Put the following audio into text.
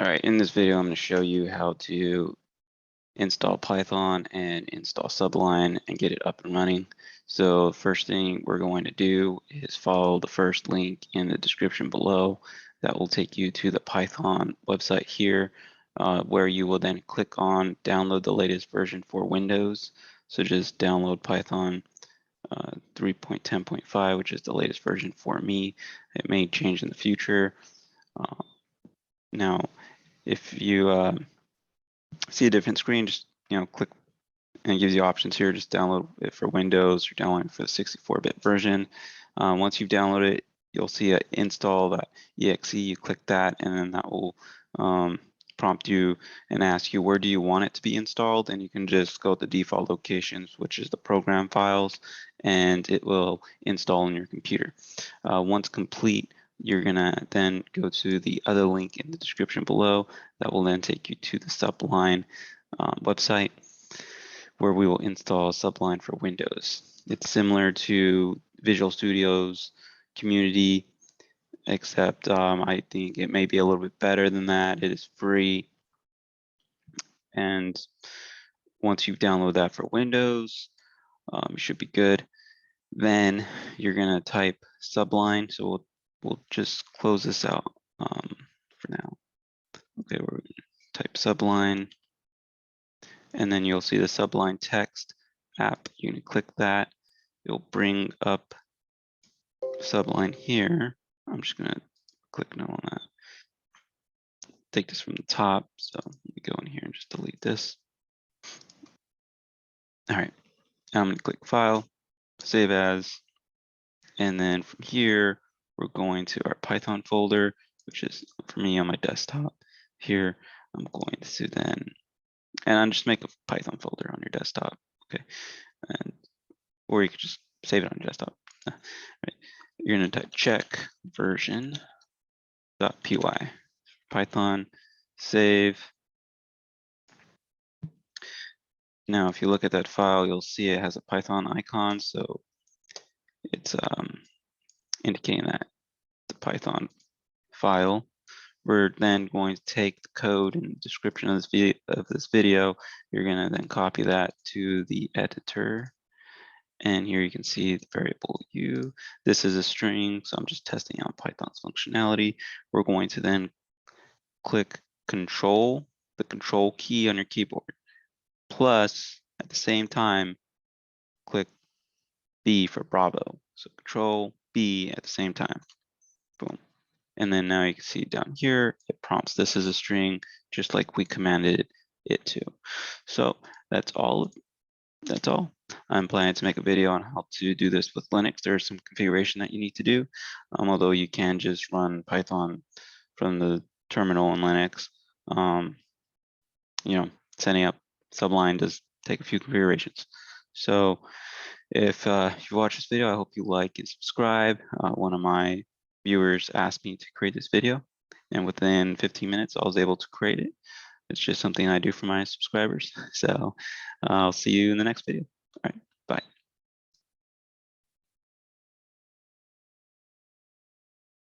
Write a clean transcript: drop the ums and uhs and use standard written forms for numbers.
All right, in this video, I'm going to show you how to install Python and install Sublime and get it up and running. So first thing we're going to do is follow the first link in the description below. That will take you to the Python website here, where you will then click on download the latest version for Windows. So just download Python 3.10.5, which is the latest version for me. It may change in the future. Now, if you see a different screen, just click, and it gives you options here. Just download it for Windows or download it for the 64-bit version. Once you've downloaded it, you'll see a install.exe. You click that, and then that will prompt you and ask you where do you want it to be installed, and you can just go to the default locations, which is the program files, and it will install on your computer. Once complete, you're gonna then go to the other link in the description below. That will then take you to the Sublime website, where we will install Sublime for Windows. It's similar to Visual Studio's Community, except I think it may be a little bit better than that. It is free, and once you've downloaded that for Windows, you should be good. Then you're gonna type Sublime. So we'll just close this out for now. Okay, we're gonna type Sublime, and then you'll see the Sublime text app. You can click that. It'll bring up Sublime here. I'm just gonna click no on that. Take this from the top. So let me go in here and just delete this. All right, I'm gonna click File, Save As, and then from here, we're going to our Python folder, which is for me on my desktop. Here, I'm going to then, and I'll just make a Python folder on your desktop, okay? And or you could just save it on your desktop. Right. You're gonna type checkversion.py, Python, save. Now, if you look at that file, you'll see it has a Python icon, so it's indicating that the Python file. We're then going to take the code and description of this video. You're going to then copy that to the editor. And here you can see the variable u. This is a string, so I'm just testing out Python's functionality. We're going to then click Control, the Control key on your keyboard, plus at the same time, click B for Bravo. So Control B at the same time. Boom. And then now you can see down here, it prompts this as a string, just like we commanded it to. So that's all. I'm planning to make a video on how to do this with Linux. There's some configuration that you need to do, although you can just run Python from the terminal in Linux. Setting up Sublime does take a few configurations. So if you watch this video, I hope you like and subscribe. One of my viewers asked me to create this video, and within 15 minutes, I was able to create it. It's just something I do for my subscribers. So I'll see you in the next video. All right, bye.